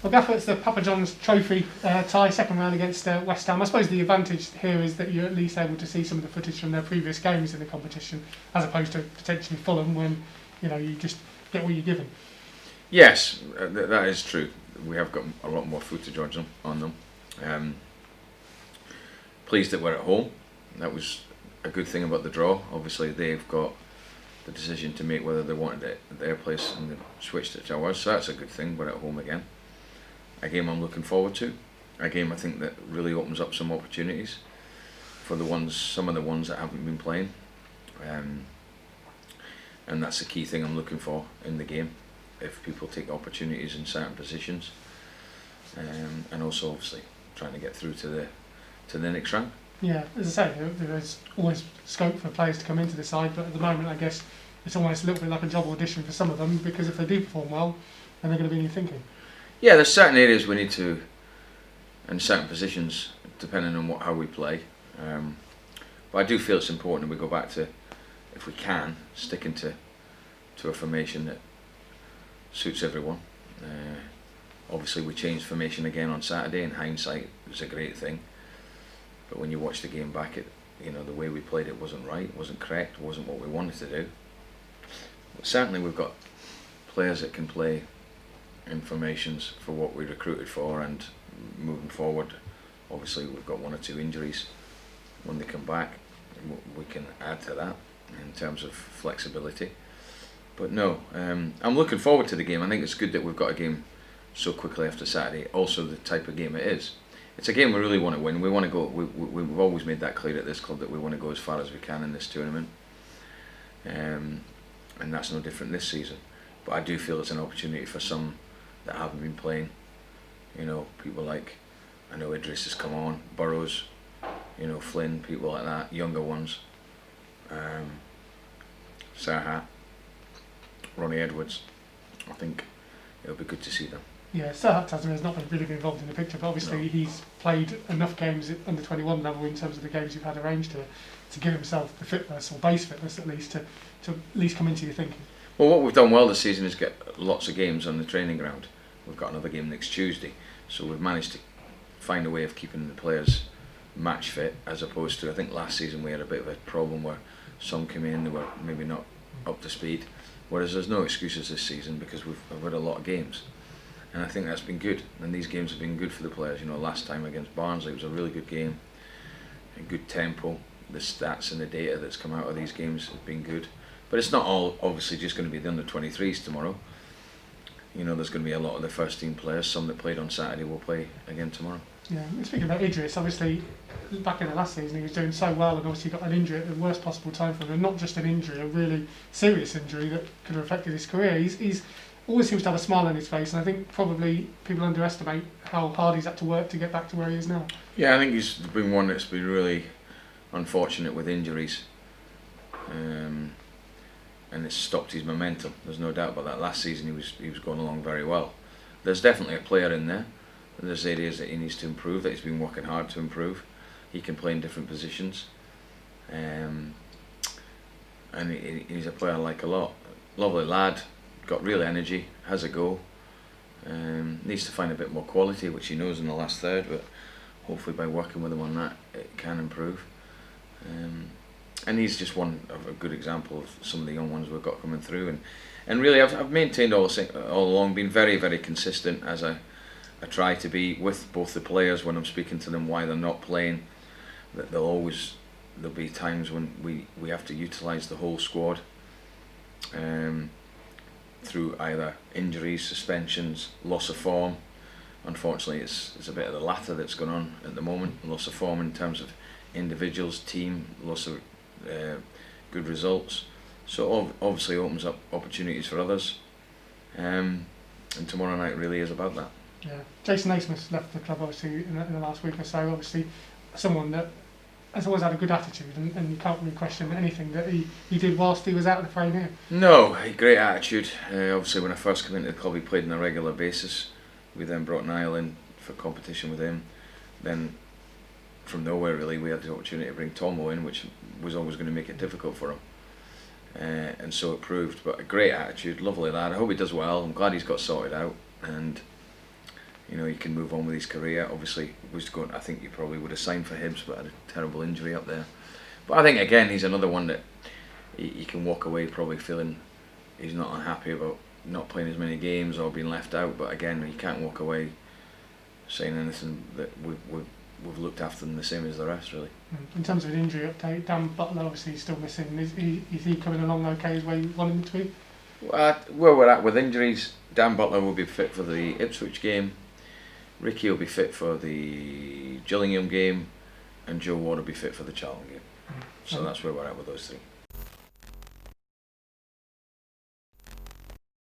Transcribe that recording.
Well, Gaffer, it's the Papa John's Trophy tie, second round against West Ham. I suppose the advantage here is that you're at least able to see some of the footage from their previous games in the competition, as opposed to potentially Fulham, when you just get what you're given. Yes, that is true. We have got a lot more footage on them. Pleased that we're at home. That was a good thing about the draw. Obviously, they've got the decision to make whether they wanted it at their place, and they've switched it to ours, so that's a good thing. We're at home again. A game I'm looking forward to. A game I think that really opens up some opportunities for some of the ones that haven't been playing, and that's the key thing I'm looking for in the game. If people take opportunities in certain positions, and also obviously trying to get through to the next round. Yeah, as I say, there is always scope for players to come into the side, but at the moment I guess it's almost a little bit like a job audition for some of them, because if they do perform well, then they're going to be in your thinking. Yeah, there's certain areas we need to, and certain positions, depending on how we play. But I do feel it's important that we go back to, if we can, sticking to a formation that suits everyone. Obviously, we changed formation again on Saturday. In hindsight, it was a great thing. But when you watch the game back, the way we played it wasn't right, wasn't correct, wasn't what we wanted to do. But certainly, we've got players that can play in formations for what we recruited for, and moving forward, obviously we've got one or two injuries. When they come back, we can add to that in terms of flexibility. But no, I'm looking forward to the game. I think it's good that we've got a game so quickly after Saturday. Also, the type of game it is. It's a game we really want to win. We want to go. We've always made that clear at this club that we want to go as far as we can in this tournament, and that's no different this season. But I do feel it's an opportunity for some that haven't been playing. People like, I know Idris has come on, Burrows, Flynn, people like that, younger ones, Serhat, Ronnie Edwards. I think it'll be good to see them. Yeah, Serhat has not really been involved in the picture, but obviously he's played enough games at under 21 level in terms of the games you've had arranged to give himself the fitness, or base fitness at least, to at least come into your thinking. Well, what we've done well this season is get lots of games on the training ground. We've got another game next Tuesday, so we've managed to find a way of keeping the players match fit, as opposed to, I think last season we had a bit of a problem where some came in, they were maybe not up to speed, whereas there's no excuses this season because we've had a lot of games, and I think that's been good, and these games have been good for the players. Last time against Barnsley, it was a really good game, a good tempo. The stats and the data that's come out of these games have been good. But it's not all obviously just going to be the under-23s tomorrow. There's going to be a lot of the first team players. Some that played on Saturday will play again tomorrow. Yeah, speaking about Idris, obviously back in the last season he was doing so well, and obviously got an injury at the worst possible time for him, and not just an injury, a really serious injury that could have affected his career. He's always seems to have a smile on his face, and I think probably people underestimate how hard he's had to work to get back to where he is now. Yeah, I think he's been one that's been really unfortunate with injuries. And it's stopped his momentum. There's no doubt about that. Last season he was going along very well. There's definitely a player in there. There's areas that he needs to improve, that he's been working hard to improve. He can play in different positions, and he's a player I like a lot. Lovely lad, got real energy, has a go. Needs to find a bit more quality, which he knows in the last third, but hopefully by working with him on that, it can improve. And he's just one of a good example of some of the young ones we've got coming through, and really I've maintained all along, been very, very consistent, as I try to be with both the players when I'm speaking to them why they're not playing. That there'll be times when we have to utilise the whole squad, through either injuries, suspensions, loss of form. Unfortunately, it's a bit of the latter that's going on at the moment. Loss of form in terms of individuals, team, loss of good results. So obviously opens up opportunities for others, and tomorrow night really is about that. Yeah, Jason Naismith left the club obviously in the last week or so. Obviously, someone that has always had a good attitude, and you can't really question anything that he did whilst he was out of the frame here. No, great attitude. Obviously, when I first came into the club, he played on a regular basis. We then brought Niall in for competition with him. Then, from nowhere really, we had the opportunity to bring Tomo in, which was always going to make it difficult for him. And so it proved. But a great attitude, lovely lad. I hope he does well. I'm glad he's got sorted out. And you know, he can move on with his career. Obviously, I think you probably would have signed for Hibs, but had a terrible injury up there. But I think again, he's another one that he can walk away probably feeling he's not unhappy about not playing as many games or being left out. But again, he can't walk away saying anything that we've looked after them the same as the rest, really. In terms of an injury update, Dan Butler obviously is still missing. Is he coming along okay as where you want him to be? Where we're at with injuries, Dan Butler will be fit for the Ipswich game, Ricky will be fit for the Gillingham game, and Joe Ward will be fit for the Charlton game. So that's where we're at with those three.